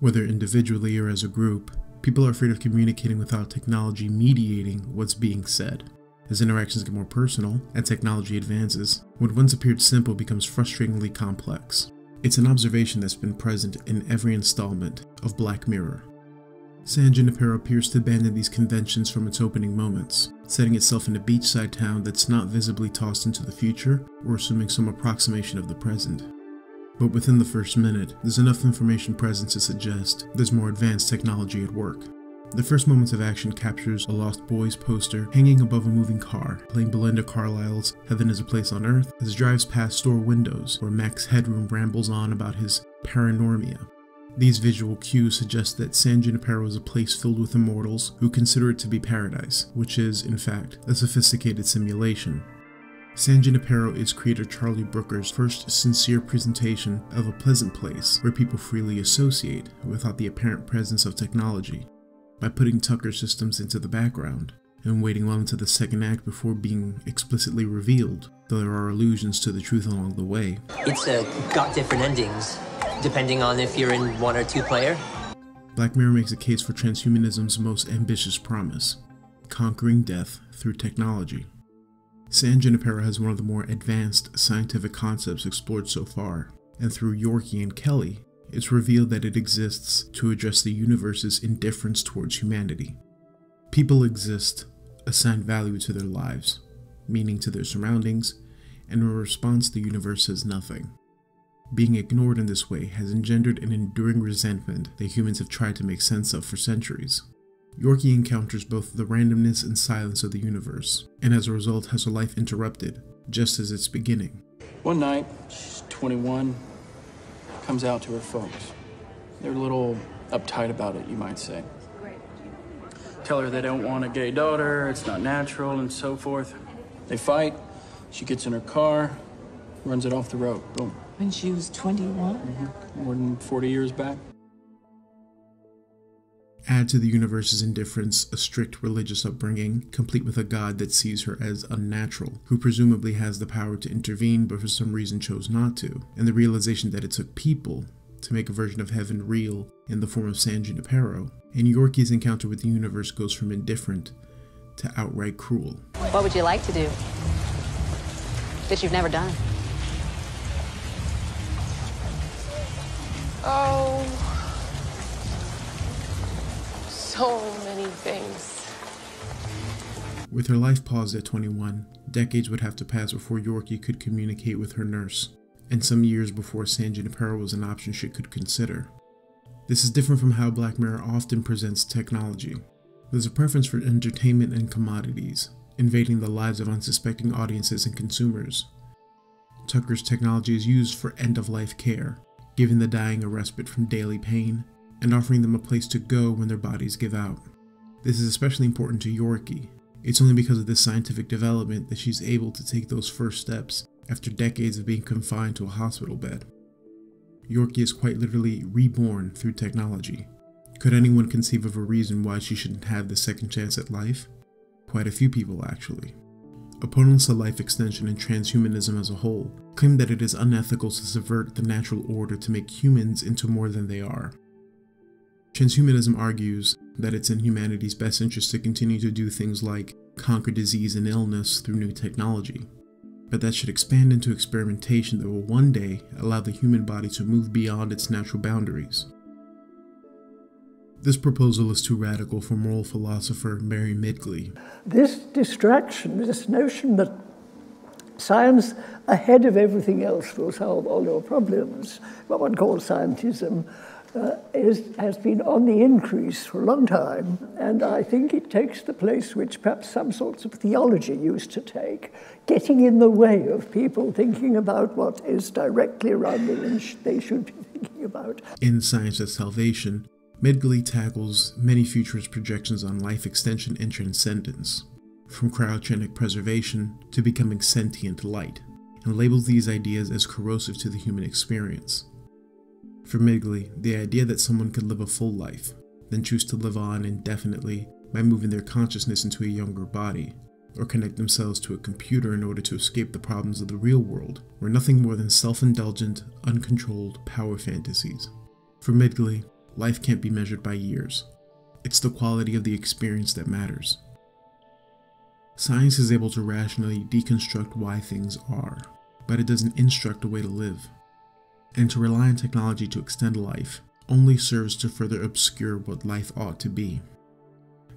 Whether individually or as a group, people are afraid of communicating without technology mediating what's being said. As interactions get more personal and technology advances, what once appeared simple becomes frustratingly complex. It's an observation that's been present in every installment of Black Mirror. San Junipero appears to abandon these conventions from its opening moments, setting itself in a beachside town that's not visibly tossed into the future or assuming some approximation of the present. But within the first minute, there's enough information present to suggest there's more advanced technology at work. The first moments of action captures a Lost Boys poster hanging above a moving car, playing Belinda Carlisle's Heaven is a Place on Earth as it drives past store windows where Max Headroom rambles on about his paranormia. These visual cues suggest that San Junipero is a place filled with immortals who consider it to be paradise, which is, in fact, a sophisticated simulation. San Junipero is creator Charlie Brooker's first sincere presentation of a pleasant place where people freely associate without the apparent presence of technology. By putting Tucker systems into the background and waiting long to the second act before being explicitly revealed, though there are allusions to the truth along the way. It's got different endings, depending on if you're in 1 or 2 player. Black Mirror makes a case for transhumanism's most ambitious promise, conquering death through technology. San Junipero has one of the more advanced scientific concepts explored so far, and through Yorkie and Kelly, it's revealed that it exists to address the universe's indifference towards humanity. People exist, assign value to their lives, meaning to their surroundings, and in response the universe says nothing. Being ignored in this way has engendered an enduring resentment that humans have tried to make sense of for centuries. Yorkie encounters both the randomness and silence of the universe, and as a result has her life interrupted, just as it's beginning. One night, she's 21, comes out to her folks. They're a little uptight about it, you might say. Tell her they don't want a gay daughter, it's not natural, and so forth. They fight, she gets in her car, runs it off the road, boom. When she was 21? More than 40 years back. Add to the universe's indifference a strict religious upbringing, complete with a god that sees her as unnatural, who presumably has the power to intervene but for some reason chose not to, and the realization that it took people to make a version of heaven real in the form of San Junipero, and Yorkie's encounter with the universe goes from indifferent to outright cruel. What would you like to do that you've never done? Oh, so many things. With her life paused at 21, decades would have to pass before Yorkie could communicate with her nurse, and some years before San Junipero was an option she could consider. This is different from how Black Mirror often presents technology. There's a preference for entertainment and commodities, invading the lives of unsuspecting audiences and consumers. Tucker's technology is used for end-of-life care, giving the dying a respite from daily pain, and offering them a place to go when their bodies give out. This is especially important to Yorkie. It's only because of this scientific development that she's able to take those first steps after decades of being confined to a hospital bed. Yorkie is quite literally reborn through technology. Could anyone conceive of a reason why she shouldn't have the second chance at life? Quite a few people, actually. Opponents of life extension and transhumanism as a whole claim that it is unethical to subvert the natural order to make humans into more than they are. Transhumanism argues that it's in humanity's best interest to continue to do things like conquer disease and illness through new technology, but that should expand into experimentation that will one day allow the human body to move beyond its natural boundaries. This proposal is too radical for moral philosopher Mary Midgley. This distraction, this notion that science ahead of everything else will solve all your problems, what one calls scientism, has been on the increase for a long time, and I think it takes the place which perhaps some sorts of theology used to take, getting in the way of people thinking about what is directly around them and they should be thinking about. In Science as Salvation, Midgley tackles many futurist projections on life extension and transcendence, from cryogenic preservation to becoming sentient light, and labels these ideas as corrosive to the human experience. For Midgley, the idea that someone could live a full life, then choose to live on indefinitely by moving their consciousness into a younger body, or connect themselves to a computer in order to escape the problems of the real world, were nothing more than self-indulgent, uncontrolled power fantasies. For Midgley, life can't be measured by years. It's the quality of the experience that matters. Science is able to rationally deconstruct why things are, but it doesn't instruct a way to live. And to rely on technology to extend life only serves to further obscure what life ought to be.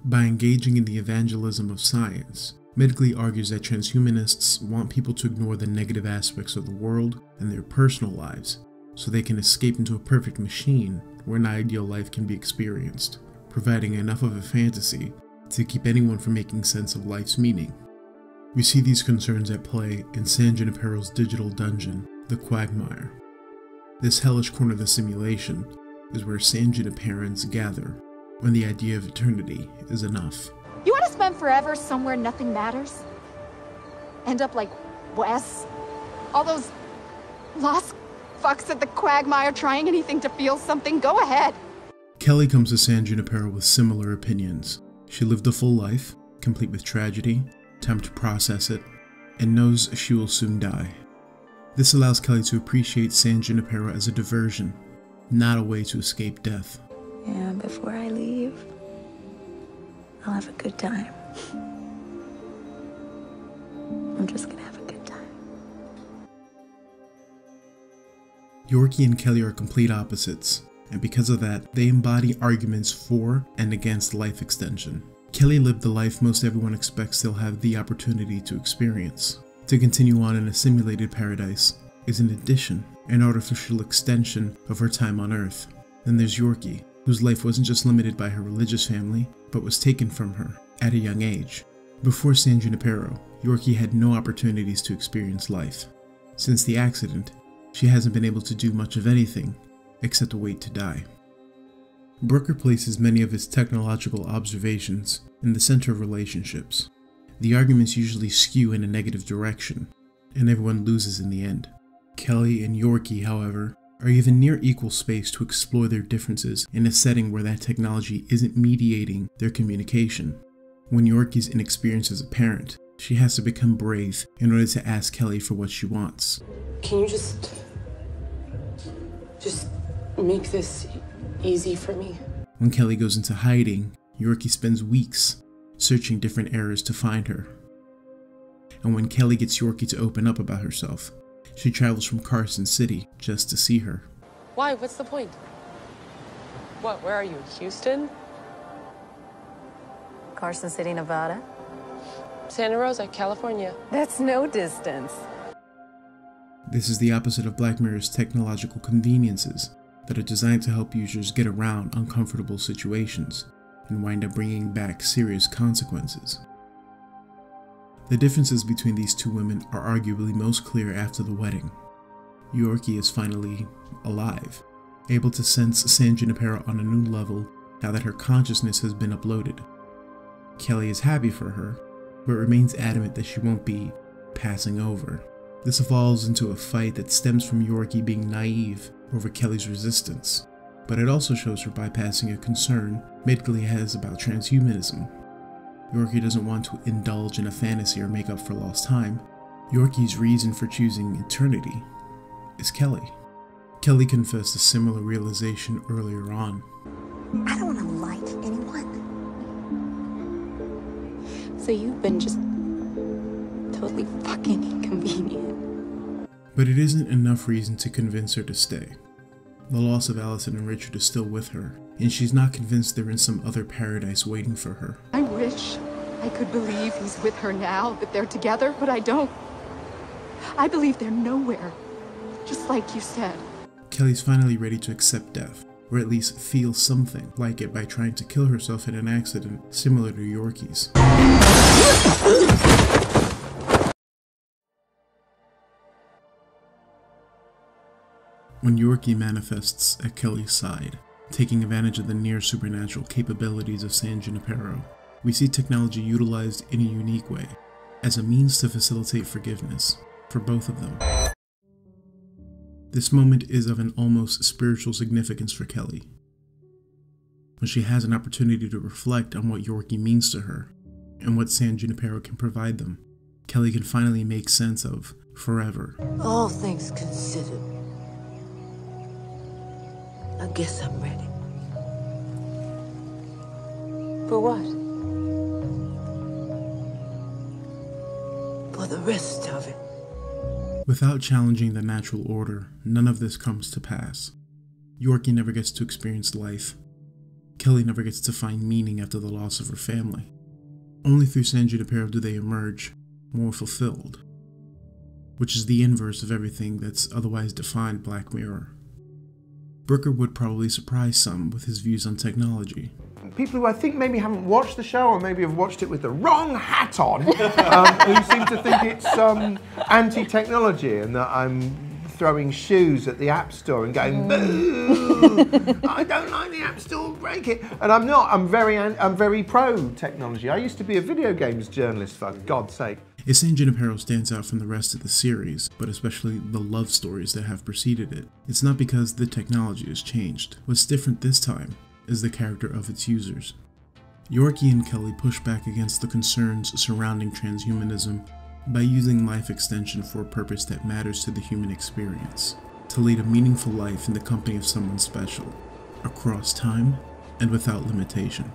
By engaging in the evangelism of science, Medgley argues that transhumanists want people to ignore the negative aspects of the world and their personal lives so they can escape into a perfect machine where an ideal life can be experienced, providing enough of a fantasy to keep anyone from making sense of life's meaning. We see these concerns at play in San Junipero's digital dungeon, the Quagmire. This hellish corner of the simulation is where San Juniperans gather when the idea of eternity is enough. You want to spend forever somewhere nothing matters? End up like Wes? All those lost fucks at the Quagmire trying anything to feel something? Go ahead. Kelly comes to San Junipero with similar opinions. She lived a full life, complete with tragedy, time to process it, and knows she will soon die. This allows Kelly to appreciate San Junipero as a diversion, not a way to escape death. And before I leave, I'll have a good time. I'm just gonna have a good time. Yorkie and Kelly are complete opposites, and because of that, they embody arguments for and against life extension. Kelly lived the life most everyone expects they'll have the opportunity to experience. To continue on in a simulated paradise is an addition, an artificial extension of her time on Earth. Then there's Yorkie, whose life wasn't just limited by her religious family, but was taken from her at a young age. Before San Junipero, Yorkie had no opportunities to experience life. Since the accident, she hasn't been able to do much of anything except wait to die. Brooker places many of his technological observations in the center of relationships. The arguments usually skew in a negative direction, and everyone loses in the end. Kelly and Yorkie, however, are given near equal space to explore their differences in a setting where that technology isn't mediating their communication. When Yorkie's inexperience as a parent, she has to become brave in order to ask Kelly for what she wants. Can you just make this easy for me? When Kelly goes into hiding, Yorkie spends weeks searching different eras to find her. And when Kelly gets Yorkie to open up about herself, she travels from Carson City just to see her. Why? What's the point? What? Where are you? Houston? Carson City, Nevada. Santa Rosa, California. That's no distance. This is the opposite of Black Mirror's technological conveniences that are designed to help users get around uncomfortable situations and wind up bringing back serious consequences. The differences between these two women are arguably most clear after the wedding. Yorkie is finally alive, able to sense San Junipero on a new level now that her consciousness has been uploaded. Kelly is happy for her, but remains adamant that she won't be passing over. This evolves into a fight that stems from Yorkie being naive over Kelly's resistance, but it also shows her bypassing a concern Medgley has about transhumanism. Yorkie doesn't want to indulge in a fantasy or make up for lost time. Yorkie's reason for choosing eternity is Kelly. Kelly confessed a similar realization earlier on. I don't want to lie to anyone. So you've been just totally fucking inconvenient. But it isn't enough reason to convince her to stay. The loss of Allison and Richard is still with her, and she's not convinced they're in some other paradise waiting for her. I wish I could believe he's with her now, that they're together, but I don't. I believe they're nowhere, just like you said. Kelly's finally ready to accept death, or at least feel something like it by trying to kill herself in an accident similar to Yorkie's. When Yorkie manifests at Kelly's side, taking advantage of the near-supernatural capabilities of San Junipero, we see technology utilized in a unique way, as a means to facilitate forgiveness for both of them. This moment is of an almost spiritual significance for Kelly. When she has an opportunity to reflect on what Yorkie means to her, and what San Junipero can provide them, Kelly can finally make sense of forever. All things considered, I guess I'm ready. For what? For the rest of it. Without challenging the natural order, none of this comes to pass. Yorkie never gets to experience life. Kelly never gets to find meaning after the loss of her family. Only through San Junipero do they emerge more fulfilled, which is the inverse of everything that's otherwise defined Black Mirror. Brooker would probably surprise some with his views on technology. People who I think maybe haven't watched the show or maybe have watched it with the wrong hat on, who seem to think it's anti-technology and that I'm throwing shoes at the App Store and going, boo, I don't like the App Store, break it. And I'm not, I'm very pro-technology. I used to be a video games journalist, for God's sake. If San Junipero stands out from the rest of the series, but especially the love stories that have preceded it, it's not because the technology has changed. What's different this time is the character of its users. Yorkie and Kelly push back against the concerns surrounding transhumanism by using life extension for a purpose that matters to the human experience, to lead a meaningful life in the company of someone special, across time and without limitation.